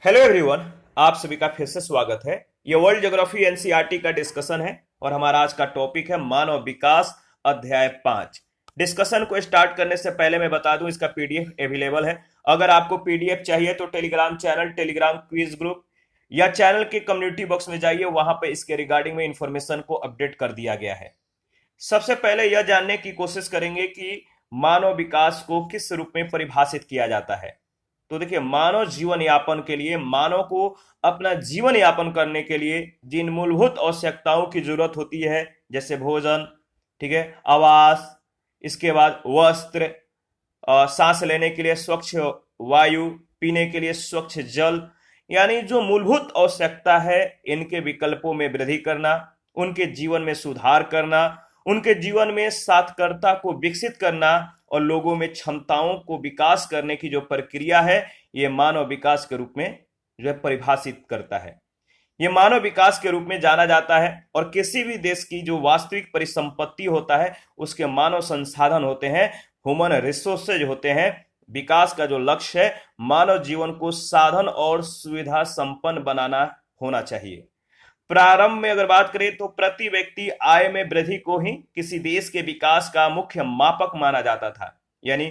Hello everyone, आप सभी का फिर से स्वागत है। ये वर्ल्ड ज्योग्राफी एनसीईआरटी का डिस्कशन है और हमारा आज का टॉपिक है मानव विकास अध्याय 5। डिस्कशन को स्टार्ट करने से पहले मैं बता दूं इसका पीडीएफ अवेलेबल है। अगर आपको पीडीएफ चाहिए तो Telegram channel, Telegram quiz group या चैनल के कम्युनिटी बॉक्स में जाइए, वहां पे इसके रिगार्डिंग में इंफॉर्मेशन को अपडेट कर दिया गया है। सबसे पहले यह जानने की कोशिश करेंगे कि मानव विकास को किस रूप में परिभाषित किया जाता है। तो देखिए, मानव जीवन यापन के लिए, मानव को अपना जीवन यापन करने के लिए जिन मूलभूत आवश्यकताओं की जरूरत होती है, जैसे भोजन, ठीक है, आवास, इसके बाद वस्त्र, सांस लेने के लिए स्वच्छ वायु, पीने के लिए स्वच्छ जल, यानी जो मूलभूत आवश्यकता है, इनके विकल्पों में वृद्धि करना, उनके जीवन में सुधार करना, उनके जीवन में सार्थकता को विकसित करना और लोगों में क्षमताओं को विकास करने की जो प्रक्रिया है, ये मानव विकास के रूप में जो है परिभाषित करता है। ये मानव विकास के रूप में जाना जाता है और किसी भी देश की जो वास्तविक परिसंपत्ति होता है, उसके मानव संसाधन होते हैं, ह्यूमन रिसोर्सेज होते हैं। विकास का जो लक्ष्य है, मानव जीवन को साधन और सुविधा संपन्न बनाना होना चाहिए। प्रारंभ में अगर बात करें तो प्रति व्यक्ति आय में वृद्धि को ही किसी देश के विकास का मुख्य मापक माना जाता था। यानी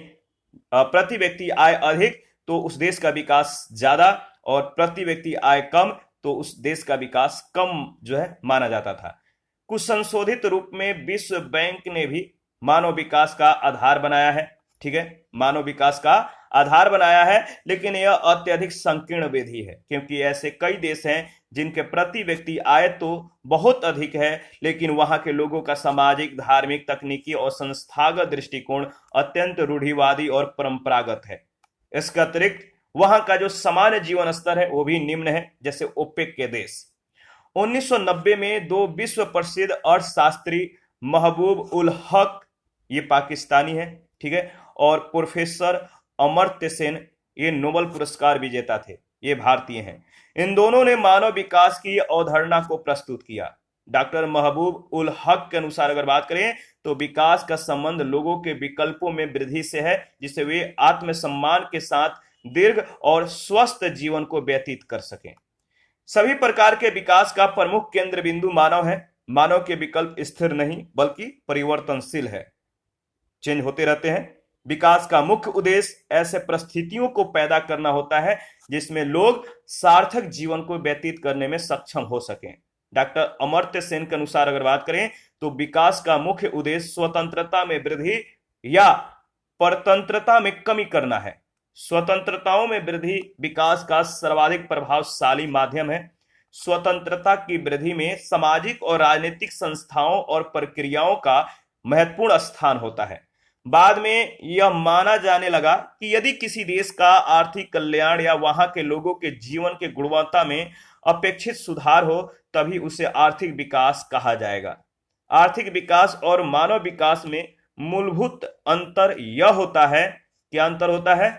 प्रति व्यक्ति आय अधिक तो उस देश का विकास ज्यादा, और प्रति व्यक्ति आय कम तो उस देश का विकास कम जो है माना जाता था। कुछ संशोधित रूप में विश्व बैंक ने भी मानव विकास का आधार बनाया है, ठीक है, मानव विकास का आधार बनाया है, लेकिन यह अत्यधिक संकीर्ण विधि है, क्योंकि ऐसे कई देश हैं जिनके प्रति व्यक्ति आय तो बहुत अधिक है, लेकिन वहां के लोगों का सामाजिक, धार्मिक, तकनीकी और संस्थागत दृष्टिकोण अत्यंत रूढ़िवादी और परंपरागत है। इसके अतिरिक्त वहां का जो सामान्य जीवन स्तर है वो भी निम्न है, जैसे ओपेक के देश। 1990 में दो विश्व प्रसिद्ध अर्थशास्त्री महबूब उल हक, ये पाकिस्तानी है, ठीक है, और प्रोफेसर अमर्त्य सेन, ये नोबेल पुरस्कार विजेता थे, ये भारतीय हैं। इन दोनों ने मानव विकास की अवधारणा को प्रस्तुत किया। डॉक्टर महबूब उल हक के अनुसार अगर बात करें तो विकास का संबंध लोगों के विकल्पों में वृद्धि से है, जिससे वे आत्मसम्मान के साथ दीर्घ और स्वस्थ जीवन को व्यतीत कर सकें। सभी प्रकार के विकास का प्रमुख केंद्र बिंदु मानव है। मानव के विकल्प स्थिर नहीं बल्कि परिवर्तनशील है, चेंज होते रहते हैं। विकास का मुख्य उद्देश्य ऐसे परिस्थितियों को पैदा करना होता है जिसमें लोग सार्थक जीवन को व्यतीत करने में सक्षम हो सकें। डॉक्टर अमर्त्य सेन के अनुसार अगर बात करें तो विकास का मुख्य उद्देश्य स्वतंत्रता में वृद्धि या परतंत्रता में कमी करना है। स्वतंत्रताओं में वृद्धि विकास का सर्वाधिक प्रभावशाली माध्यम है। स्वतंत्रता की वृद्धि में सामाजिक और राजनीतिक संस्थाओं और प्रक्रियाओं का महत्वपूर्ण स्थान होता है। बाद में यह माना जाने लगा कि यदि किसी देश का आर्थिक कल्याण या वहां के लोगों के जीवन के गुणवत्ता में अपेक्षित सुधार हो, तभी उसे आर्थिक विकास कहा जाएगा। आर्थिक विकास और मानव विकास में मूलभूत अंतर यह होता है, क्या अंतर होता है?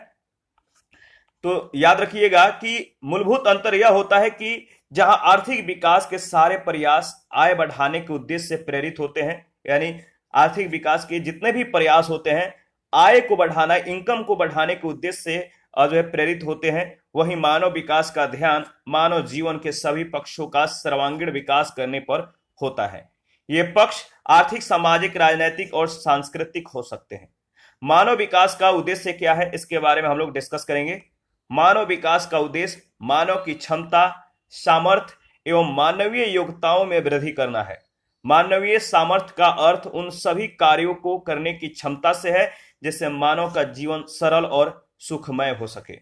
तो याद रखिएगा कि मूलभूत अंतर यह होता है कि जहां आर्थिक विकास के सारे प्रयास आय बढ़ाने के उद्देश्य से प्रेरित होते हैं, यानी आर्थिक विकास के जितने भी प्रयास होते हैं आय को बढ़ाना, इनकम को बढ़ाने के उद्देश्य से जो है प्रेरित होते हैं, वहीं मानव विकास का ध्यान मानव जीवन के सभी पक्षों का सर्वांगीण विकास करने पर होता है। ये पक्ष आर्थिक, सामाजिक, राजनैतिक और सांस्कृतिक हो सकते हैं। मानव विकास का उद्देश्य क्या है, इसके बारे में हम लोग डिस्कस करेंगे। मानव विकास का उद्देश्य मानव की क्षमता, सामर्थ्य एवं मानवीय योग्यताओं में वृद्धि करना है। मानवीय सामर्थ्य का अर्थ उन सभी कार्यों को करने की क्षमता से है जिससे मानव का जीवन सरल और सुखमय हो सके।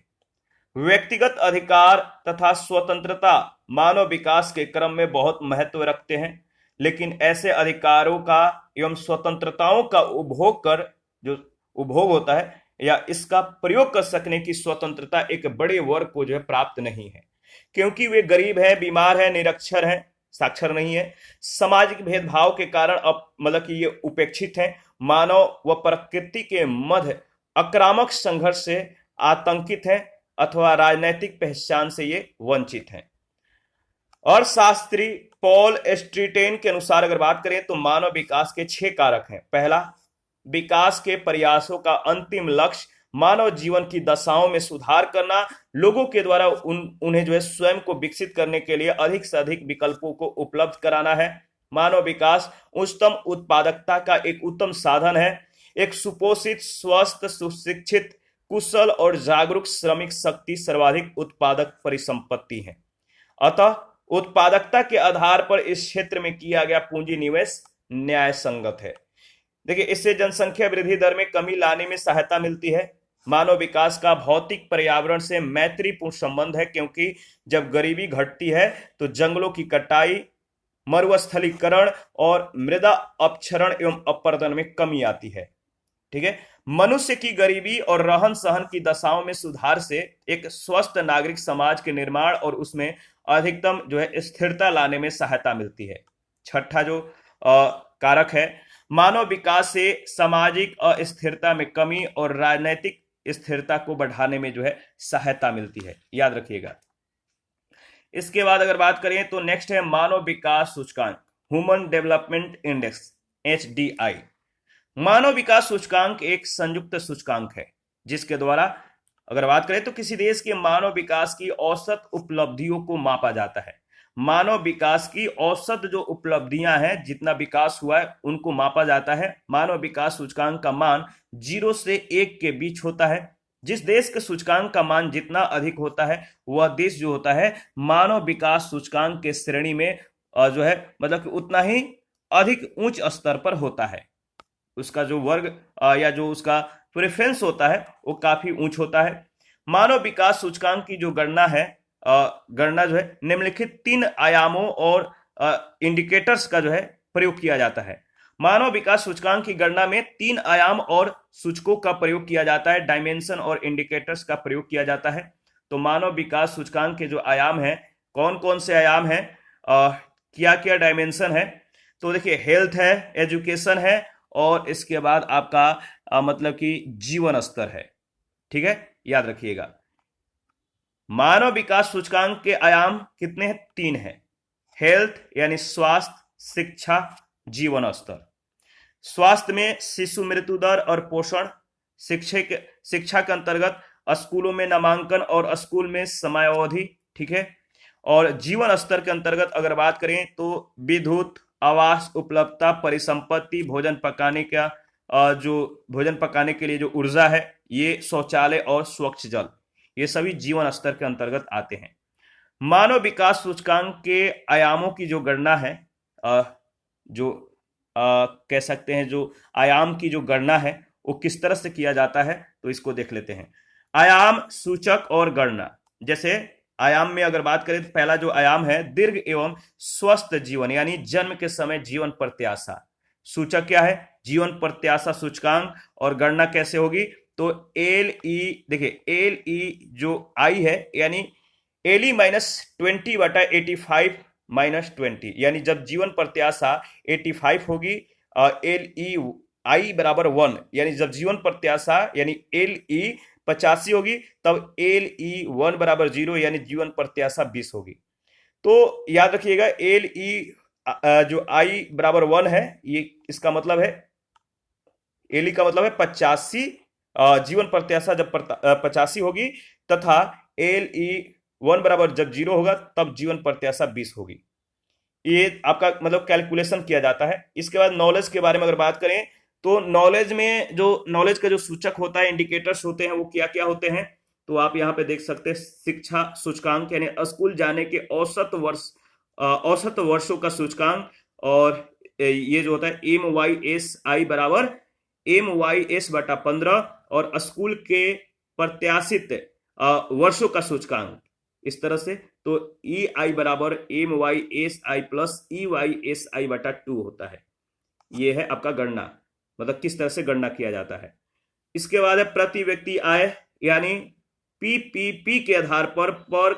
व्यक्तिगत अधिकार तथा स्वतंत्रता मानव विकास के क्रम में बहुत महत्व रखते हैं, लेकिन ऐसे अधिकारों का एवं स्वतंत्रताओं का उपभोग कर, जो उपभोग होता है या इसका प्रयोग कर सकने की स्वतंत्रता एक बड़े वर्ग को जो है प्राप्त नहीं है, क्योंकि वे गरीब हैं, बीमार हैं, निरक्षर हैं, साक्षर नहीं है। सामाजिक भेदभाव के कारण अब मतलब कि ये उपेक्षित हैं। मानव व प्रकृति के मध्य आक्रामक संघर्ष से आतंकित हैं अथवा राजनैतिक पहचान से ये वंचित हैं। अर्थशास्त्री पॉल एस्ट्रीटेन के अनुसार अगर बात करें तो मानव विकास के 6 कारक हैं। पहला, विकास के प्रयासों का अंतिम लक्ष्य मानव जीवन की दशाओं में सुधार करना, लोगों के द्वारा उन्हें जो है स्वयं को विकसित करने के लिए अधिक से अधिक विकल्पों को उपलब्ध कराना है। मानव विकास उच्चतम उत्पादकता का एक उत्तम साधन है। एक सुपोषित, स्वस्थ, सुशिक्षित, कुशल और जागरूक श्रमिक शक्ति सर्वाधिक उत्पादक परिसंपत्ति है। अतः उत्पादकता के आधार पर इस क्षेत्र में किया गया पूंजी निवेश न्याय संगत है। देखिए, इससे जनसंख्या वृद्धि दर में कमी लाने में सहायता मिलती है। मानव विकास का भौतिक पर्यावरण से मैत्रीपूर्ण संबंध है, क्योंकि जब गरीबी घटती है तो जंगलों की कटाई, मरुस्थलीकरण और मृदा अपक्षरण एवं अपरदन में कमी आती है। ठीक है, मनुष्य की गरीबी और रहन सहन की दशाओं में सुधार से एक स्वस्थ नागरिक समाज के निर्माण और उसमें अधिकतम जो है स्थिरता लाने में सहायता मिलती है। छठा जो कारक है, मानव विकास से सामाजिक अस्थिरता में कमी और राजनीतिक स्थिरता को बढ़ाने में जो है सहायता मिलती है, याद रखिएगा। इसके बाद अगर बात करें तो नेक्स्ट है मानव विकास सूचकांक, ह्यूमन डेवलपमेंट इंडेक्स, HDI। मानव विकास सूचकांक एक संयुक्त सूचकांक है जिसके द्वारा अगर बात करें तो किसी देश के मानव विकास की औसत उपलब्धियों को मापा जाता है। मानव विकास की औसत जो उपलब्धियां हैं, जितना विकास हुआ है, उनको मापा जाता है। मानव विकास सूचकांक का मान 0 से 1 के बीच होता है। जिस देश के सूचकांक का मान जितना अधिक होता है, वह देश जो होता है मानव विकास सूचकांक के श्रेणी में जो है मतलब कि उतना ही अधिक उच्च स्तर पर होता है। उसका जो वर्ग या जो उसका प्रेफरेंस होता है वो काफी ऊंच होता है। मानव विकास सूचकांक की जो गणना है, गणना जो है निम्नलिखित 3 आयामों और इंडिकेटर्स का जो है प्रयोग किया जाता है। मानव विकास सूचकांक की गणना में 3 आयाम और सूचकों का प्रयोग किया जाता है, डायमेंशन और इंडिकेटर्स का प्रयोग किया जाता है। तो मानव विकास सूचकांक के जो आयाम हैं, कौन कौन से आयाम हैं, क्या क्या डायमेंशन है, तो देखिए हेल्थ है, एजुकेशन है और इसके बाद आपका मतलब कि जीवन स्तर है। ठीक है, याद रखिएगा। मानव विकास सूचकांक के आयाम कितने हैं? 3 हैं। हेल्थ यानी स्वास्थ्य, शिक्षा, जीवन स्तर। स्वास्थ्य में शिशु मृत्यु दर और पोषण, शिक्षा के अंतर्गत स्कूलों में नामांकन और स्कूल में समयावधि। ठीक है, और जीवन स्तर के अंतर्गत अगर बात करें तो विद्युत, आवास उपलब्धता, परिसंपत्ति, भोजन पकाने का जो भोजन पकाने के लिए जो ऊर्जा है, ये शौचालय और स्वच्छ जल, ये सभी जीवन स्तर के अंतर्गत आते हैं। मानव विकास सूचकांक के आयामों की जो गणना है, जो कह सकते हैं जो आयाम की जो गणना है वो किस तरह से किया जाता है, तो इसको देख लेते हैं। आयाम, सूचक और गणना। जैसे आयाम में अगर बात करें तो पहला जो आयाम है दीर्घ एवं स्वस्थ जीवन, यानी जन्म के समय जीवन प्रत्याशा। सूचक क्या है? जीवन प्रत्याशा सूचकांक। और गणना कैसे होगी? तो LE, देखिए LE जो आई है यानी LE -20 बटा 85 -20, यानी जब जीवन प्रत्याशा 85 होगी, LEI बराबर 1, यानी जब जीवन प्रत्याशा यानी LE 85 होगी तब LE1 बराबर 0, यानी जीवन प्रत्याशा 20 होगी। तो याद रखिएगा LE जो I बराबर 1 है, ये इसका मतलब है LE का मतलब है 85, जीवन प्रत्याशा जब 85 होगी, तथा LE1 बराबर जब 0 होगा तब जीवन प्रत्याशा 20 होगी। ये आपका मतलब कैलकुलेशन किया जाता है। इसके बाद नॉलेज के बारे में अगर बात करें तो नॉलेज में जो नॉलेज का जो सूचक होता है, इंडिकेटर्स होते हैं, वो क्या क्या होते हैं, तो आप यहाँ पे देख सकते हैं। शिक्षा सूचकांक यानी स्कूल जाने के औसत वर्षों का सूचकांक, और ये जो होता है MYSI बराबर MYS बटा 15, और स्कूल के प्रत्याशित वर्षों का सूचकांक इस तरह से, तो EI बराबर MYSI प्लस EYSI बटा 2 होता है। ये है आपका गणना, मतलब किस तरह से गणना किया जाता है। इसके बाद है प्रति व्यक्ति आय, यानी PPP के आधार पर पर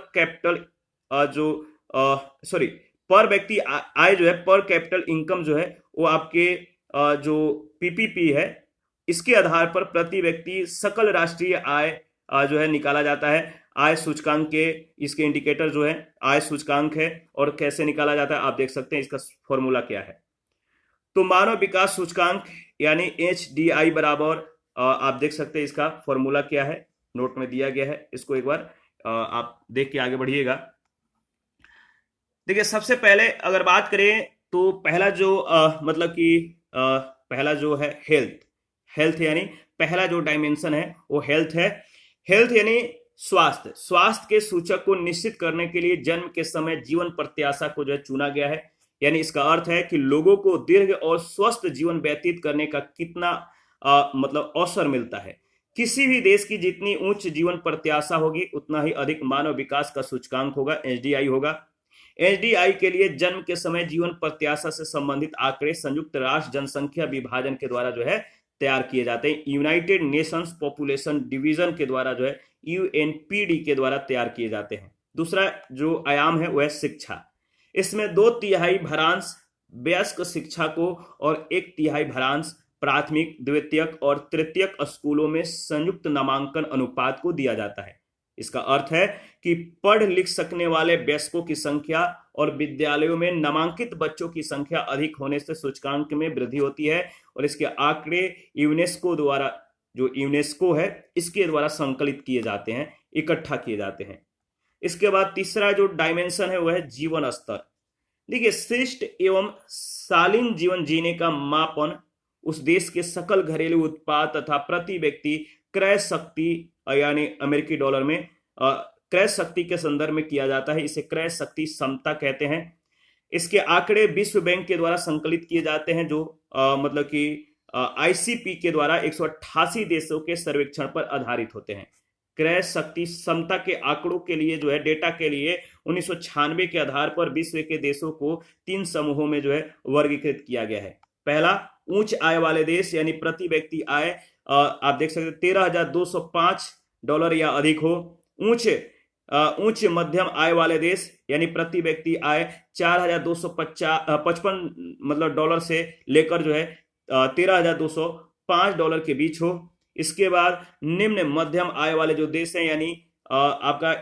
व्यक्ति आय जो है, पर कैपिटल इनकम जो है, वो आपके जो PPP है, इसके आधार पर प्रति व्यक्ति सकल राष्ट्रीय आय जो है निकाला जाता है। आय सूचकांक के इसके इंडिकेटर जो है आय सूचकांक है, और कैसे निकाला जाता है आप देख सकते हैं। इसका फॉर्मूला क्या है? तो मानव विकास सूचकांक यानी HDI बराबर आप देख सकते हैं इसका फॉर्मूला क्या है, नोट में दिया गया है, इसको एक बार आप देख के आगे बढ़िएगा। देखिए सबसे पहले अगर बात करें तो पहला जो मतलब कि पहला जो है हेल्थ, हेल्थ यानी पहला जो डायमेंशन है वो हेल्थ है। हेल्थ यानी स्वास्थ्य, स्वास्थ्य के सूचक को निश्चित करने के लिए जन्म के समय जीवन प्रत्याशा को जो है चुना गया है। यानी इसका अर्थ है कि लोगों को दीर्घ और स्वस्थ जीवन व्यतीत करने का कितना मतलब अवसर मिलता है। किसी भी देश की जितनी उच्च जीवन प्रत्याशा होगी उतना ही अधिक मानव विकास का सूचकांक होगा, एचडीआई होगा। एचडीआई के लिए जन्म के समय जीवन प्रत्याशा से संबंधित आंकड़े संयुक्त राष्ट्र जनसंख्या विभाजन के द्वारा जो है तैयार किए जाते हैं, यूनाइटेड नेशंस पॉपुलेशन डिवीजन के द्वारा जो है यूएनपीडी के द्वारा तैयार किए जाते हैं। दूसरा जो आयाम है वह है शिक्षा। इसमें 2/3 भरांश वयस्क शिक्षा को और 1/3 भरांश प्राथमिक, द्वितीयक और तृतीयक स्कूलों में संयुक्त नामांकन अनुपात को दिया जाता है। इसका अर्थ है कि पढ़ लिख सकने वाले वयस्कों की संख्या और विद्यालयों में नामांकित बच्चों की संख्या अधिक होने से सूचकांक में वृद्धि होती है और इसके आंकड़े यूनेस्को द्वारा, जो यूनेस्को है इसके द्वारा संकलित किए जाते हैं, इकट्ठा किए जाते हैं। इसके बाद तीसरा जो डायमेंशन है वह है जीवन स्तर। देखिए शिष्ट एवं शालीन जीवन जीने का मापन उस देश के सकल घरेलू उत्पाद तथा प्रति व्यक्ति क्रय शक्ति यानी अमेरिकी डॉलर में क्रय शक्ति के संदर्भ में किया जाता है। इसे क्रय शक्ति क्षमता कहते हैं। इसके आंकड़े विश्व बैंक के द्वारा संकलित किए जाते हैं, जो मतलब कि आईसीपी के द्वारा 188 देशों के सर्वेक्षण पर आधारित होते हैं। क्रय शक्ति क्षमता के आंकड़ों के लिए जो है डेटा के लिए 1996 के आधार पर विश्व के देशों को 3 समूहों में जो है वर्गीकृत किया गया है। पहला उच्च आय वाले देश, यानी प्रति व्यक्ति आय आप देख सकते हैं $13,205 या अधिक हो। उच्च मध्यम आय वाले देश यानी प्रति व्यक्ति आय $4,255 मतलब डॉलर से लेकर जो है $13,205 के बीच हो। इसके बाद निम्न मध्यम आय वाले जो देश हैं यानी आपका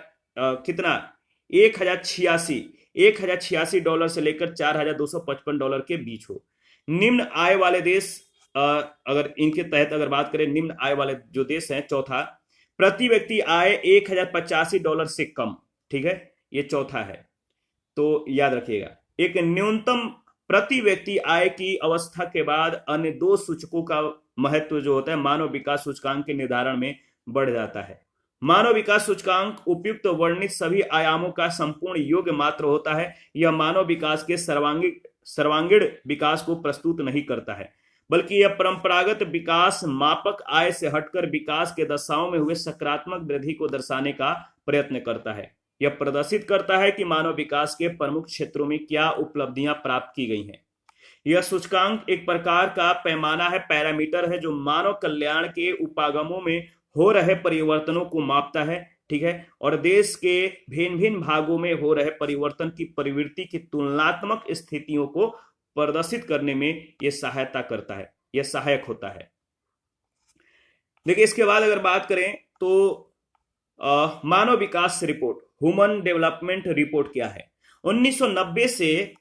कितना $1,086 से लेकर $4,255 के बीच हो। निम्न आय वाले देश अगर इनके तहत अगर बात करें, निम्न आय वाले जो देश हैं, चौथा प्रति व्यक्ति आय $1,085 से कम, ठीक है, ये चौथा है। तो याद रखिएगा, एक न्यूनतम प्रति व्यक्ति आय की अवस्था के बाद अन्य 2 सूचकों का महत्व जो होता है मानव विकास सूचकांक के निर्धारण में बढ़ जाता है। मानव विकास सूचकांक उपयुक्त वर्णित सभी आयामों का संपूर्ण योग्य मात्र होता है। यह मानव विकास के सर्वांगीण विकास को प्रस्तुत नहीं करता है, बल्कि यह परंपरागत विकास मापक आय से हटकर विकास के दशाओं में हुए सकारात्मक वृद्धि को दर्शाने का प्रयत्न करता है। यह प्रदर्शित करता है कि मानव विकास के प्रमुख क्षेत्रों में क्या उपलब्धियां प्राप्त की गई हैं। यह सूचकांक एक प्रकार का पैमाना है, पैरामीटर है, जो मानव कल्याण के उपागमों में हो रहे परिवर्तनों को मापता है, ठीक है, और देश के भिन्न भिन्न भागों में हो रहे परिवर्तन की प्रवृत्ति की तुलनात्मक स्थितियों को प्रदर्शित करने में यह सहायता करता है, यह सहायक होता है। देखिए इसके बाद अगर बात करें तो मानव विकास रिपोर्ट, ह्यूमन डेवलपमेंट रिपोर्ट क्या है। 1990 से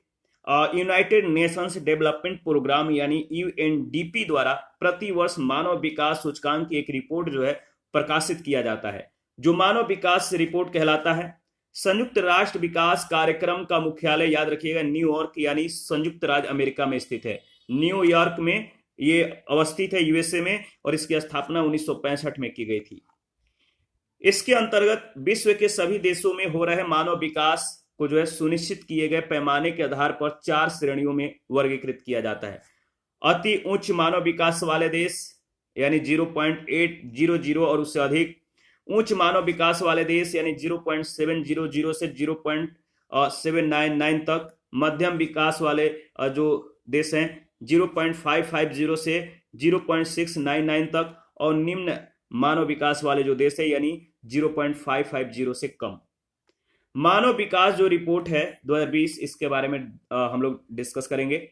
यूनाइटेड नेशंस डेवलपमेंट प्रोग्राम यानी यूएनडीपी द्वारा प्रति वर्ष मानव विकास सूचकांक की एक रिपोर्ट जो है प्रकाशित किया जाता है, जो मानव विकास रिपोर्ट कहलाता है। संयुक्त राष्ट्र विकास कार्यक्रम का मुख्यालय याद रखिएगा न्यूयॉर्क यानी संयुक्त राज्य अमेरिका में स्थित है। न्यूयॉर्क में ये अवस्थित है, यूएसए में, और इसकी स्थापना 1965 में की गई थी। इसके अंतर्गत विश्व के सभी देशों में हो रहे मानव विकास को जो है सुनिश्चित किए गए पैमाने के आधार पर 4 श्रेणियों में वर्गीकृत किया जाता है। अति उच्च मानव विकास वाले देश यानी 0.800 और उससे अधिक, उच्च मानव विकास वाले देश यानी 0.700 से 0.799 तक, मध्यम विकास वाले जो देश हैं 0.550 से 0.699 तक, और निम्न मानव विकास वाले जो देश है यानी 0.550 से कम। मानव विकास जो रिपोर्ट है 2020, इसके बारे में हम लोग डिस्कस करेंगे।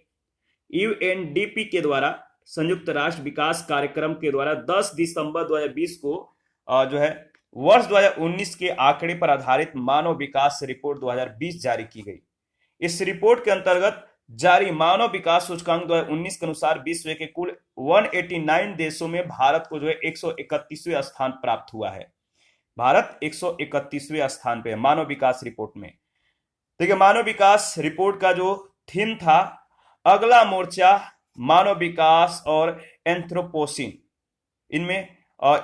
यूएनडीपी के द्वारा संयुक्त राष्ट्र विकास कार्यक्रम के द्वारा 10 दिसंबर 2020 को जो है वर्ष 2019 के आंकड़े पर आधारित मानव विकास रिपोर्ट 2020 जारी की गई। इस रिपोर्ट के अंतर्गत जारी मानव विकास सूचकांक 2019 के अनुसार विश्व के कुल 189 देशों में भारत को जो है 131वें स्थान प्राप्त हुआ है। भारत 131वें स्थान पे है मानव विकास रिपोर्ट में। देखिए, मानव विकास रिपोर्ट का जो थीम था, अगला मोर्चा मानव विकास और एंथ्रोपोसिन। इनमें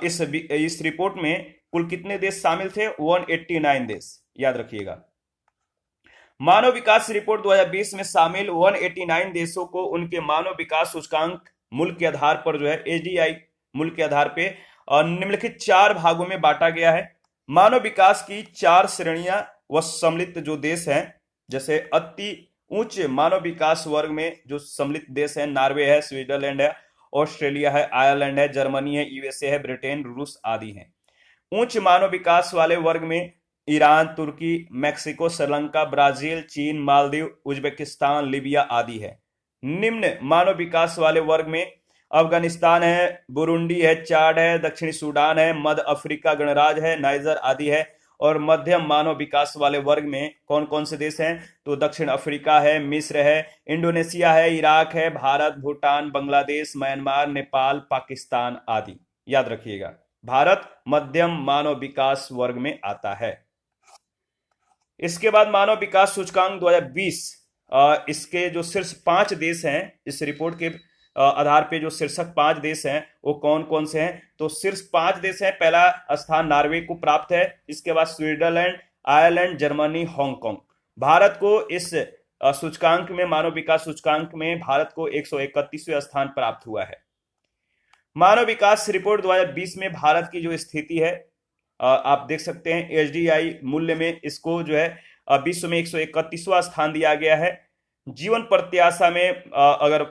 इस रिपोर्ट में कुल कितने देश शामिल थे? 189 देश, याद रखिएगा। मानव विकास रिपोर्ट 2020 में शामिल 189 देशों को उनके मानव विकास सूचकांक मूल्य के आधार पर जो है एचडीआई मूल्य के आधार पे निम्नलिखित 4 भागों में बांटा गया है। मानव विकास की 4 श्रेणियां व सम्मिलित जो देश हैं, जैसे अति उच्च मानव विकास वर्ग में जो सम्मिलित देश हैं, नॉर्वे है, स्विट्जरलैंड है, ऑस्ट्रेलिया है, आयरलैंड है, जर्मनी है, यूएसए है, ब्रिटेन, रूस आदि हैं। उच्च मानव विकास वाले वर्ग में ईरान, तुर्की, मैक्सिको, श्रीलंका, ब्राजील, चीन, मालदीव, उज्बेकिस्तान, लीबिया आदि है। निम्न मानव विकास वाले वर्ग में अफगानिस्तान है, बुरुंडी है, चाड है, दक्षिणी सूडान है, मध्य अफ्रीका गणराज्य है, नाइजर आदि है। और मध्यम मानव विकास वाले वर्ग में कौन कौन से देश हैं? तो दक्षिण अफ्रीका है, मिस्र है, इंडोनेशिया है, इराक है, भारत, भूटान, बांग्लादेश, म्यांमार, नेपाल, पाकिस्तान आदि। याद रखिएगा, भारत मध्यम मानव विकास वर्ग में आता है। इसके बाद मानव विकास सूचकांक 2020, इसके जो शीर्ष 5 देश हैं, इस रिपोर्ट के आधार पे जो शीर्षक 5 देश हैं वो कौन कौन से हैं? तो शीर्ष 5 देश हैं। पहला स्थान नॉर्वे को प्राप्त है, इसके बाद Switzerland, Ireland, Germany, Hong Kong. Bharat को इस सूचकांक में, मानव विकास सूचकांक में भारत को 131वें स्थान प्राप्त हुआ है। मानव विकास रिपोर्ट 2020 में भारत की जो स्थिति है, आप देख सकते हैं एचडीआई मूल्य में इसको जो है विश्व में 131वां स्थान दिया गया है। जीवन प्रत्याशा में अगर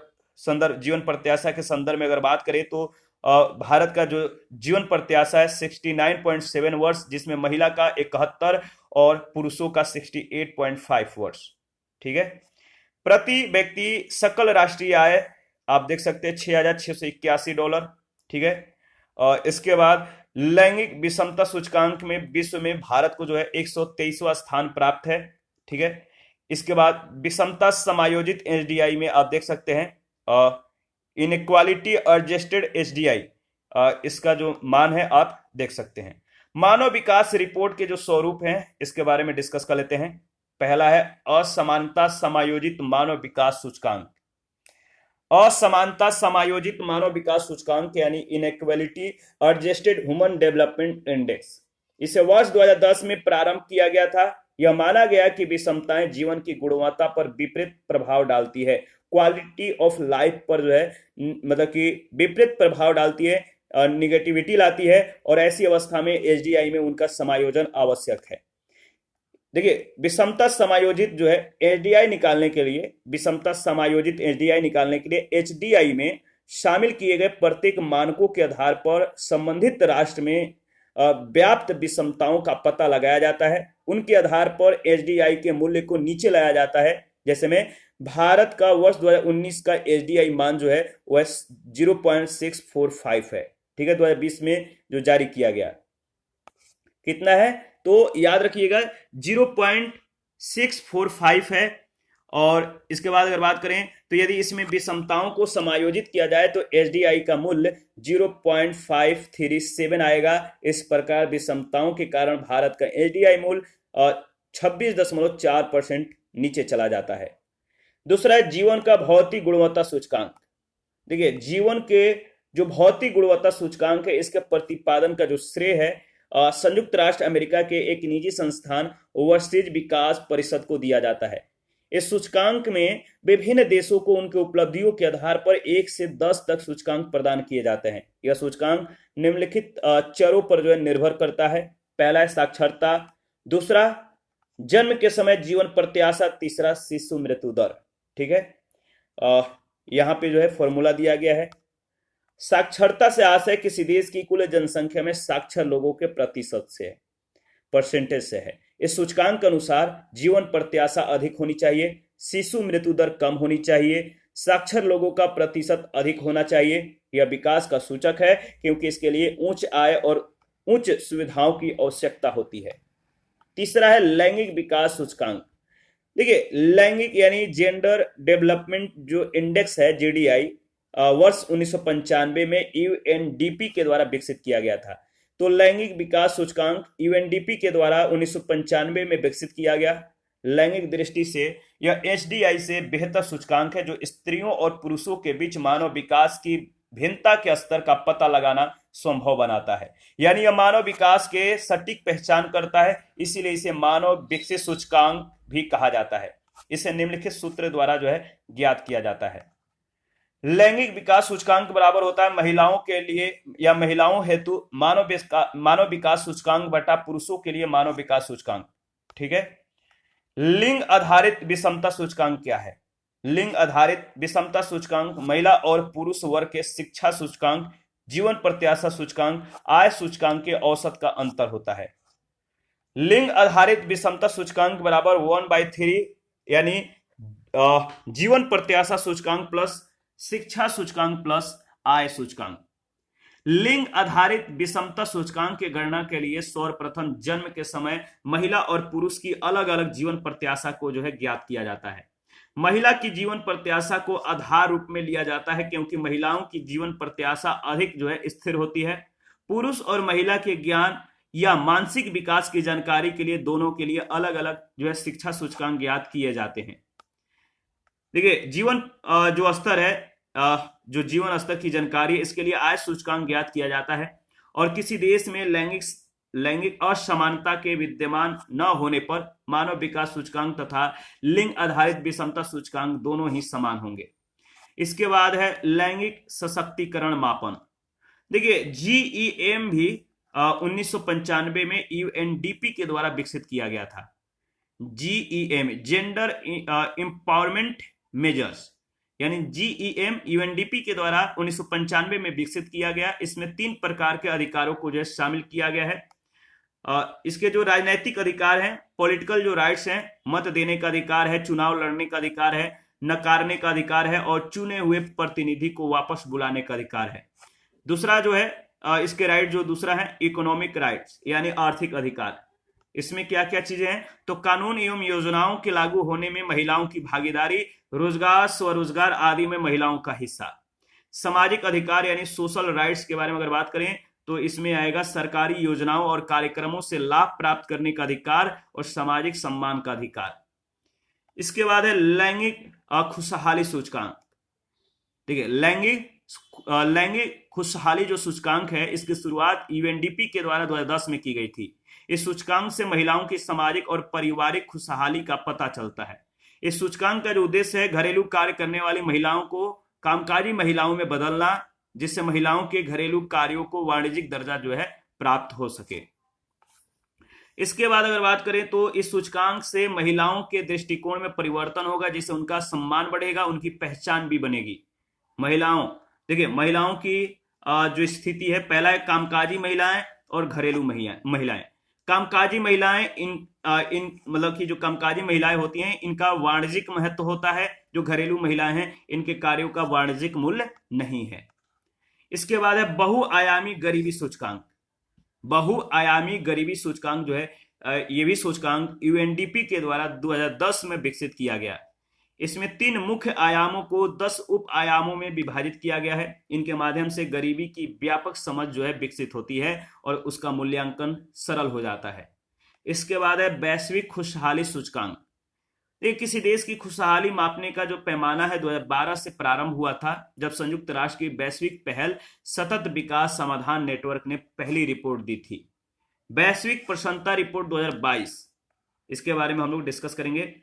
जीवन प्रत्याशा के संदर्भ में अगर बात करें तो भारत का जो जीवन प्रत्याशा है 69.7 वर्ष, जिसमें महिला का 71 और पुरुषों का 68.5 वर्ष। ठीक है। प्रति व्यक्ति सकल राष्ट्रीय आय आप देख सकते हैं $6,681। ठीक है। इसके बाद लैंगिक विषमता सूचकांक में विश्व में भारत को जो है 123वां स्थान प्राप्त है। ठीक है। इसके बाद विषमता समायोजित एचडीआई में आप देख सकते हैं इनइक्वालिटी एडजस्टेड एचडीआई, इसका जो मान है आप देख सकते हैं। मानव विकास रिपोर्ट के जो स्वरूप हैं इसके बारे में डिस्कस कर लेते हैं। पहला है असमानता समायोजित मानव विकास सूचकांक। असमानता समायोजित मानव विकास सूचकांक यानी inequality adjusted human development index, इसे वर्ष 2010 में प्रारंभ किया गया था। यह माना गया कि विषमताएं जीवन की गुणवत्ता पर विपरीत प्रभाव डालती है, क्वालिटी ऑफ लाइफ पर जो है मतलब कि विपरीत प्रभाव डालती है, निगेटिविटी लाती है, और ऐसी अवस्था में एचडीआई में उनका समायोजन आवश्यक है। देखिए, विषमता समायोजित जो है एचडीआई निकालने के लिए, विषमता समायोजित एचडीआई निकालने के लिए एचडीआई में शामिल किए गए प्रत्येक मानकों के आधार पर संबंधित राष्ट्र में व्याप्त विषमताओं का पता लगाया जाता है। उनके आधार पर एचडीआई के मूल्य को नीचे लाया जाता है। जैसे में भारत का वर्ष 2019 का एचडीआई मान जो है वह 0.645 है। ठीक है। 2020 में जो जारी किया गया कितना है? तो याद रखिएगा 0.645 है। और इसके बाद अगर बात करें तो यदि इसमें विषमताओं को समायोजित किया जाए तो एचडीआई का मूल्य 0.537 आएगा। इस प्रकार विषमताओं के कारण भारत का एचडीआई मूल्य 26.4% नीचे चला जाता है। दूसरा है जीवन का भौतिक गुणवत्ता सूचकांक। देखिए, जीवन के जो भौतिक गुणवत्ता सूचकांक है इसके प्रतिपादन का जो श्रेय है संयुक्त राष्ट्र अमेरिका के एक निजी संस्थान ओवरसीज विकास परिषद को दिया जाता है। इस सूचकांक में विभिन्न देशों को उनके उपलब्धियों के आधार पर 1 से 10 तक सूचकांक प्रदान किए जाते हैं। यह सूचकांक निम्नलिखित चरों पर जो है निर्भर करता है। पहला है साक्षरता, दूसरा जन्म के समय जीवन प्रत्याशा, तीसरा शिशु मृत्यु दर। ठीक है। यहाँ पे जो है फॉर्मूला दिया गया है। साक्षरता से आशय किसी देश की कुल जनसंख्या में साक्षर लोगों के प्रतिशत से है, परसेंटेज से है। इस सूचकांक के अनुसार जीवन प्रत्याशा अधिक होनी चाहिए, शिशु मृत्यु दर कम होनी चाहिए, साक्षर लोगों का प्रतिशत अधिक होना चाहिए। यह विकास का सूचक है क्योंकि इसके लिए उच्च आय और उच्च सुविधाओं की आवश्यकता होती है। तीसरा है लैंगिक विकास सूचकांक। देखिए, लैंगिक यानी जेंडर डेवलपमेंट जो इंडेक्स है, जेडीआई, वर्ष 1995 में यूएनडीपी के द्वारा विकसित किया गया था। तो लैंगिक विकास सूचकांक यूएनडीपी के द्वारा 1995 में विकसित किया गया। लैंगिक दृष्टि से यह एचडीआई से बेहतर सूचकांक है, जो स्त्रियों और पुरुषों के बीच मानव विकास की भिन्नता के स्तर का पता लगाना संभव बनाता है। यानी यह मानव विकास के सटीक पहचान करता है, इसीलिए इसे मानव विकसित सूचकांक भी कहा जाता है। इसे निम्नलिखित सूत्र द्वारा जो है ज्ञात किया जाता है। लैंगिक विकास सूचकांक बराबर होता है महिलाओं के लिए या महिलाओं हेतु मानव विकास सूचकांक बटा पुरुषों के लिए मानव विकास सूचकांक। ठीक है। लिंग आधारित विषमता सूचकांक क्या है? लिंग आधारित विषमता सूचकांक महिला और पुरुष वर्ग के शिक्षा सूचकांक, जीवन प्रत्याशा सूचकांक, आय सूचकांक के औसत का अंतर होता है। लिंग आधारित विषमता सूचकांक बराबर 1/3 यानी जीवन प्रत्याशा सूचकांक प्लस शिक्षा सूचकांक प्लस आय सूचकांक। लिंग आधारित विषमता सूचकांक की गणना के लिए सर्वप्रथम जन्म के समय महिला और पुरुष की अलग अलग जीवन प्रत्याशा को जो है ज्ञात किया जाता है। महिला की जीवन प्रत्याशा को आधार रूप में लिया जाता है, क्योंकि महिलाओं की जीवन प्रत्याशा अधिक जो है स्थिर होती है। पुरुष और महिला के ज्ञान या मानसिक विकास की जानकारी के लिए दोनों के लिए अलग अलग जो है शिक्षा सूचकांक ज्ञात किए जाते हैं। देखिए, जीवन जो स्तर है, जो जीवन स्तर की जानकारी, इसके लिए आय सूचकांक ज्ञात किया जाता है। और किसी देश में लैंगिक असमानता के विद्यमान न होने पर मानव विकास सूचकांक तथा लिंग आधारित विषमता सूचकांक दोनों ही समान होंगे। इसके बाद है लैंगिक सशक्तिकरण मापन। देखिए, जीईएम भी 1995 में यूएनडीपी के द्वारा विकसित किया गया था। जीईएम जेंडर एम्पावरमेंट मेजर्स, यानी जीईएम यूएनडीपी के द्वारा 1995 में विकसित किया गया। इसमें 3 प्रकार के अधिकारों को जो है शामिल किया गया है। इसके जो राजनैतिक अधिकार हैं, पॉलिटिकल जो राइट्स हैं, मत देने का अधिकार है, चुनाव लड़ने का अधिकार है, नकारने का अधिकार है और चुने हुए प्रतिनिधि को वापस बुलाने का अधिकार है। दूसरा जो है इसके राइट जो दूसरा है इकोनॉमिक राइट्स, यानी आर्थिक अधिकार। इसमें क्या क्या चीजें हैं? तो कानून एवं योजनाओं के लागू होने में महिलाओं की भागीदारी, रोजगार, स्वरोजगार आदि में महिलाओं का हिस्सा। सामाजिक अधिकार यानी सोशल राइट्स के बारे में अगर बात करें तो इसमें आएगा सरकारी योजनाओं और कार्यक्रमों से लाभ प्राप्त करने का अधिकार और सामाजिक सम्मान का अधिकार। इसके बाद है लैंगिक खुशहाली सूचकांक। ठीक है, लैंगिक खुशहाली जो सूचकांक है, इसकी शुरुआत यूएनडीपी के द्वारा 2010 में की गई थी। इस सूचकांक से महिलाओं की सामाजिक और पारिवारिक खुशहाली का पता चलता है। इस सूचकांक का जो उद्देश्य है घरेलू कार्य करने वाली महिलाओं को कामकाजी महिलाओं में बदलना, जिससे महिलाओं के घरेलू कार्यों को वाणिज्यिक दर्जा जो है प्राप्त हो सके। इसके बाद अगर बात करें तो इस सूचकांक से महिलाओं के दृष्टिकोण में परिवर्तन होगा, जिससे उनका सम्मान बढ़ेगा, उनकी पहचान भी बनेगी। देखिए, महिलाओं की जो स्थिति है, पहला है कामकाजी महिलाएं और घरेलू महिलाएं। कामकाजी महिलाएं इन मतलब कि जो कामकाजी महिलाएं होती हैं, इनका वाणिज्यिक महत्व होता है। जो घरेलू महिलाएं हैं, इनके कार्यों का वाणिज्यिक मूल्य नहीं है। इसके बाद है बहुआयामी गरीबी सूचकांक। बहुआयामी गरीबी सूचकांक जो है ये भी सूचकांक यूएनडीपी के द्वारा 2010 में विकसित किया गया। इसमें 3 मुख्य आयामों को 10 उप आयामों में विभाजित किया गया है। इनके माध्यम से गरीबी की व्यापक समझ जो है विकसित होती है और उसका मूल्यांकन सरल हो जाता है। इसके बाद है वैश्विक खुशहाली सूचकांक। किसी देश की खुशहाली मापने का जो पैमाना है 2012 से प्रारंभ हुआ था, जब संयुक्त राष्ट्र की वैश्विक पहल सतत विकास समाधान नेटवर्क ने पहली रिपोर्ट दी थी, वैश्विक प्रसन्नता रिपोर्ट 2022। इसके बारे में हम लोग डिस्कस करेंगे।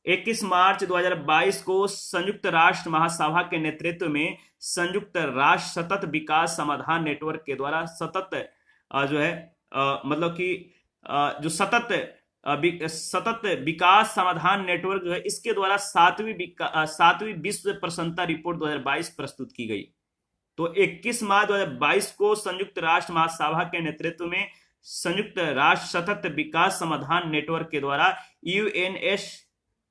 21 मार्च 2022 को संयुक्त राष्ट्र महासभा के नेतृत्व में संयुक्त राष्ट्र सतत विकास समाधान नेटवर्क के द्वारा सतत जो है मतलब कि जो सतत विकास समाधान नेटवर्क जो है, इसके द्वारा 7वीं विश्व प्रसन्नता रिपोर्ट 2022 प्रस्तुत की गई। तो 21 मार्च 2022 को संयुक्त राष्ट्र महासभा के नेतृत्व में संयुक्त राष्ट्र सतत विकास समाधान नेटवर्क के द्वारा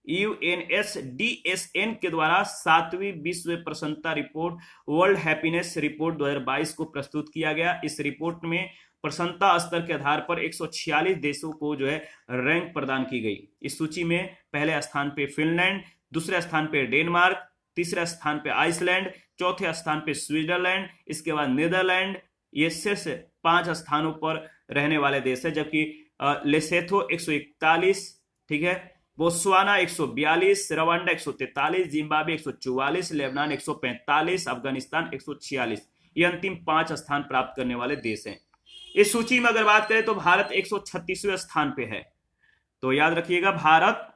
यूएनएसडीएसएन के द्वारा 7वीं विश्व प्रसन्नता रिपोर्ट वर्ल्ड हैप्पीनेस रिपोर्ट 2022 को प्रस्तुत किया गया। इस रिपोर्ट में प्रसन्नता स्तर के आधार पर 146 देशों को जो है रैंक प्रदान की गई। इस सूची में पहले स्थान पे फिनलैंड, दूसरे स्थान पे डेनमार्क, तीसरे स्थान पे आइसलैंड, चौथे स्थान पे स्विट्जरलैंड, इसके बाद नीदरलैंड। ये शीर्ष 5 स्थानों पर रहने वाले देश है, जबकि लेसेथो 141, ठीक है, Botswana 142, Rwanda 143, Zimbabwe 144, Lebanon 145, Afghanistan 146। ये अंतिम 5 स्थान प्राप्त करने वाले देश हैं। इस सूची में अगर बात करें तो भारत 136वें स्थान पे है। तो याद रखिएगा, भारत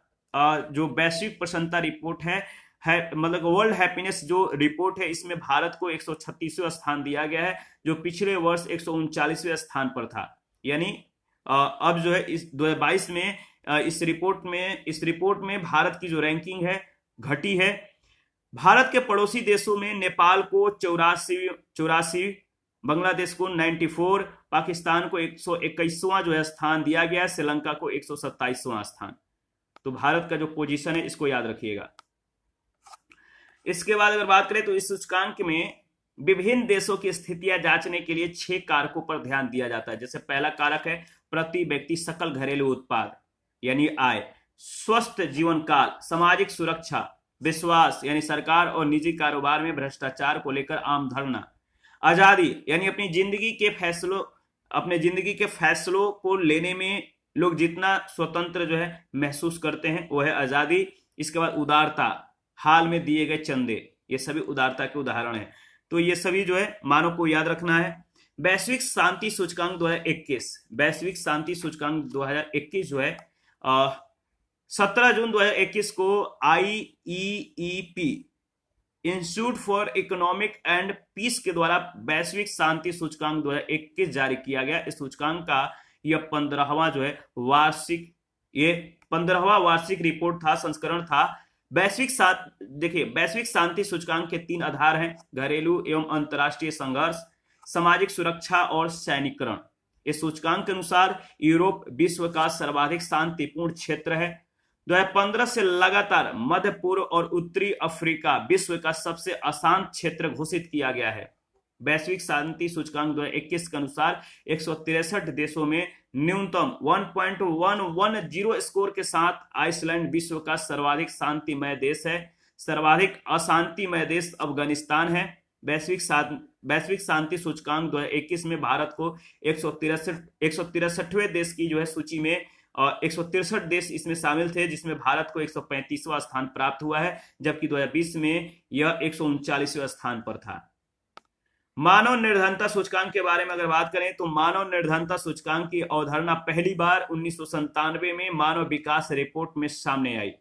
जो वैश्विक प्रसन्नता रिपोर्ट है मतलब वर्ल्ड हैप्पीनेस जो रिपोर्ट है, इसमें भारत को 136वां स्थान दिया गया है, जो पिछले वर्ष 139वें स्थान पर था। यानी अब जो है इस 2022 में इस रिपोर्ट में भारत की जो रैंकिंग है घटी है। भारत के पड़ोसी देशों में नेपाल को 84, बांग्लादेश को 94, पाकिस्तान को 121वां जो है स्थान दिया गया है, श्रीलंका को 127वां स्थान। तो भारत का जो पोजीशन है इसको याद रखिएगा। इसके बाद अगर बात करें तो इस सूचकांक में विभिन्न देशों की स्थितियां जांचने के लिए 6 कारकों पर ध्यान दिया जाता है। जैसे पहला कारक है प्रति व्यक्ति सकल घरेलू उत्पाद यानी आय, स्वस्थ जीवन काल, सामाजिक सुरक्षा, विश्वास यानी सरकार और निजी कारोबार में भ्रष्टाचार को लेकर आम धारणा, आजादी यानी अपनी जिंदगी के फैसलों को लेने में लोग जितना स्वतंत्र जो है महसूस करते हैं वो है आजादी। इसके बाद उदारता, हाल में दिए गए चंदे, ये सभी उदारता के उदाहरण हैं। तो ये सभी जो है मानव को याद रखना है। वैश्विक शांति सूचकांक 2021, वैश्विक शांति सूचकांक 2021 जो है 17 जून 2021 को IEEP Institute for Economic and Peace के द्वारा वैश्विक शांति सूचकांक 2021 जारी किया गया। इस सूचकांक का यह 15वां जो है वार्षिक रिपोर्ट था, संस्करण था। वैश्विक शांति सूचकांक के 3 आधार हैं: घरेलू एवं अंतरराष्ट्रीय संघर्ष, सामाजिक सुरक्षा और सैनिकरण। इस सूचकांक के अनुसार यूरोप विश्व का सर्वाधिक शांतिपूर्ण क्षेत्र है। 2015 से लगातार मध्य पूर्व और उत्तरी अफ्रीका विश्व का सबसे अशांत क्षेत्र घोषित किया गया है। वैश्विक शांति सूचकांक 2021 के अनुसार 163 देशों में न्यूनतम 1.110 स्कोर के साथ आइसलैंड विश्व का सर्वाधिक शांतिमय देश है। सर्वाधिक अशांतिमय देश अफगानिस्तान है। वैश्विक शांति सूचकांक 2021 में भारत को 163वें देश की जो है सूची में 163 देश इसमें शामिल थे, जिसमें भारत को 135वां स्थान प्राप्त हुआ है, जबकि 2020 में यह 139वें स्थान पर था। मानव निर्धनता सूचकांक के बारे में अगर बात करें तो मानव निर्धनता सूचकांक की अवधारणा पहली बार 1997 में मानव विकास रिपोर्ट में सामने आई।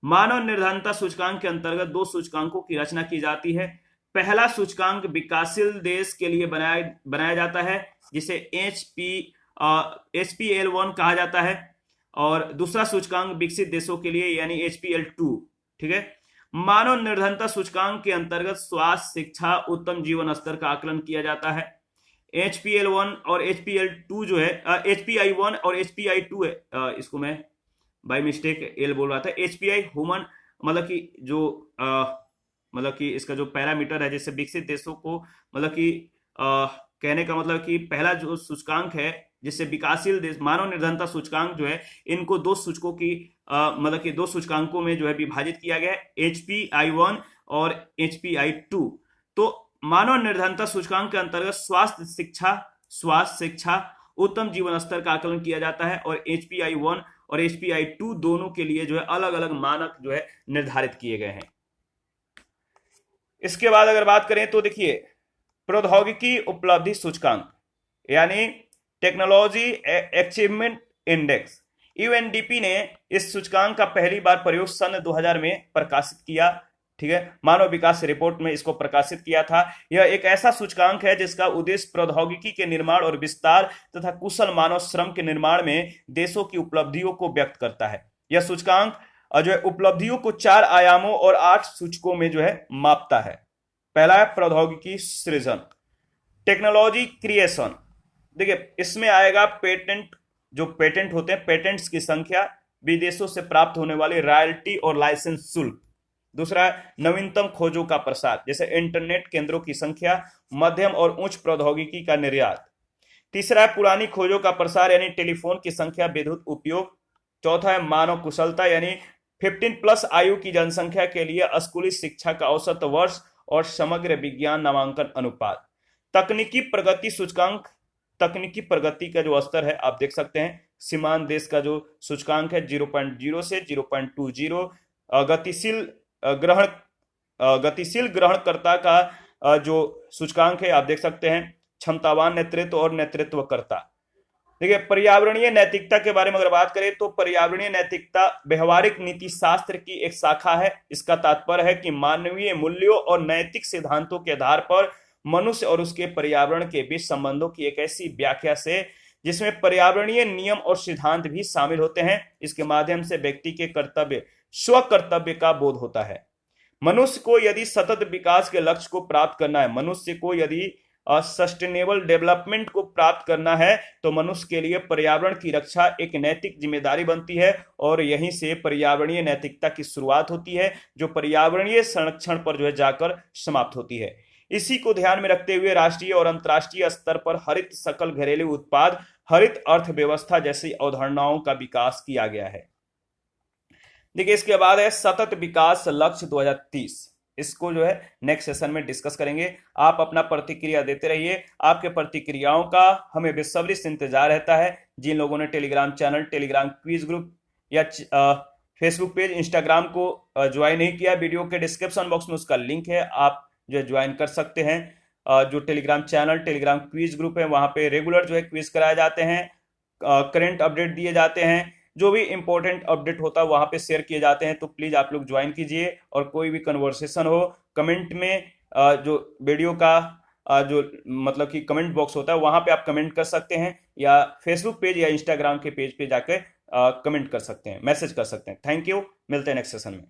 मानव निर्धनता सूचकांक के अंतर्गत 2 सूचकांकों की रचना की जाती है। पहला सूचकांक विकासशील देश के लिए बनाया जाता है, जिसे HPL1 कहा जाता है, और दूसरा सूचकांक विकसित देशों के लिए यानी HPL2। ठीक है। मानव निर्धनता सूचकांक के अंतर्गत स्वास्थ्य, शिक्षा, उत्तम जीवन स्तर का आकलन किया जाता है। HPL1 और HPL2 जो है HPI1 और HPI2 है, इसको मैं बाय मिस्टेक एल बोल रहा था। HPI ह्यूमन मतलब कि इसका जो पैरामीटर है, जैसे विकसित देशों को कहने का मतलब कि पहला जो सूचकांक है जिससे विकासशील देश, मानव निर्धनता सूचकांक जो है, इनको 2 सूचकों की 2 सूचकांकों में जो है विभाजित किया गया है, HPI1 और HPI2। तो मानव निर्धनता सूचकांक के अंतर्गत स्वास्थ्य शिक्षा, उत्तम जीवन स्तर का आकलन किया जाता है, और HPI1 और HPI2 दोनों के लिए जो है अलग अलग मानक जो है निर्धारित किए गए हैं। इसके बाद अगर बात करें तो देखिए, प्रौद्योगिकी उपलब्धि सूचकांक यानी टेक्नोलॉजी अचीवमेंट इंडेक्स, UNDP ने इस सूचकांक का पहली बार प्रयोग सन 2000 में प्रकाशित किया। ठीक है, मानव विकास रिपोर्ट में इसको प्रकाशित किया था। यह एक ऐसा सूचकांक है जिसका उद्देश्य प्रौद्योगिकी के निर्माण और विस्तार तथा कुशल मानव श्रम के निर्माण में देशों की उपलब्धियों को व्यक्त करता है। यह सूचकांक जो है उपलब्धियों को 4 आयामों और 8 सूचकों में जो है मापता है। पहला है प्रौद्योगिकी सृजन, टेक्नोलॉजी क्रिएशन। देखिए, इसमें आएगा पेटेंट, जो पेटेंट होते हैं, पेटेंट्स की संख्या, विदेशों से प्राप्त होने वाली रॉयल्टी और लाइसेंस शुल्क। दूसरा है नवीनतम खोजों का प्रसार, जैसे इंटरनेट केंद्रों की संख्या, मध्यम और उच्च प्रौद्योगिकी का निर्यात। तीसरा है पुरानी खोजों का प्रसार यानी टेलीफोन की संख्या, विद्युत उपयोग। चौथा है मानव कुशलता यानी 15+ आयु की जनसंख्या के लिए स्कूली शिक्षा का औसत वर्ष और समग्र विज्ञान नामांकन अनुपात। तकनीकी प्रगति सूचकांक, तकनीकी प्रगति का जो स्तर है आप देख सकते हैं, सीमांत देश का जो सूचकांक है 0.0 से 0.20। गतिशील ग्रहण गतिशील ग्रहणकर्ता का जो सूचकांक है आप देख सकते हैं, क्षमतावान नेतृत्व और नेतृत्वकर्ता। देखिए पर्यावरणीय नैतिकता के बारे में अगर बात करें तो पर्यावरणीय नैतिकता व्यवहारिक नीति शास्त्र की एक शाखा है। इसका तात्पर्य है कि मानवीय मूल्यों और नैतिक सिद्धांतों के आधार पर मनुष्य और उसके पर्यावरण के बीच संबंधों की एक ऐसी व्याख्या से जिसमें पर्यावरणीय नियम और सिद्धांत भी शामिल होते हैं। इसके माध्यम से व्यक्ति के कर्तव्य, स्व कर्तव्य का बोध होता है। मनुष्य को यदि सतत विकास के लक्ष्य को प्राप्त करना है, मनुष्य को यदि सस्टेनेबल डेवलपमेंट को प्राप्त करना है तो मनुष्य के लिए पर्यावरण की रक्षा एक नैतिक जिम्मेदारी बनती है और यहीं से पर्यावरणीय नैतिकता की शुरुआत होती है जो पर्यावरणीय संरक्षण पर जो है जाकर समाप्त होती है। इसी को ध्यान में रखते हुए राष्ट्रीय और अंतर्राष्ट्रीय स्तर पर हरित सकल घरेलू उत्पाद, हरित अर्थव्यवस्था जैसी अवधारणाओं का विकास किया गया है। देखिए इसके बाद है सतत विकास लक्ष्य 2030। इसको जो है नेक्स्ट सेशन में डिस्कस करेंगे। आप अपना प्रतिक्रिया देते रहिए, आपके प्रतिक्रियाओं का हमें बेसब्री से इंतजार रहता है। जिन लोगों ने Telegram channel, Telegram quiz group या फेसबुक पेज, इंस्टाग्राम को ज्वाइन नहीं किया, वीडियो के डिस्क्रिप्शन बॉक्स में उसका लिंक है, आप जो ज्वाइन कर सकते हैं। जो Telegram channel, Telegram quiz group है, वहां पे रेगुलर जो है क्विज कराए जाते हैं, करंट अपडेट दिए जाते हैं, जो भी इंपॉर्टेंट अपडेट होता है वहां पे शेयर किए जाते हैं। तो प्लीज आप लोग ज्वाइन कीजिए और कोई भी कन्वर्सेशन हो कमेंट में, जो वीडियो का जो मतलब कि कमेंट बॉक्स होता है वहां पे आप कमेंट कर सकते हैं या फेसबुक पेज या इंस्टाग्राम के पेज पे जाकर कमेंट कर सकते हैं, मैसेज कर सकते हैं। थैंक यू, मिलते हैं नेक्स्ट सेशन में।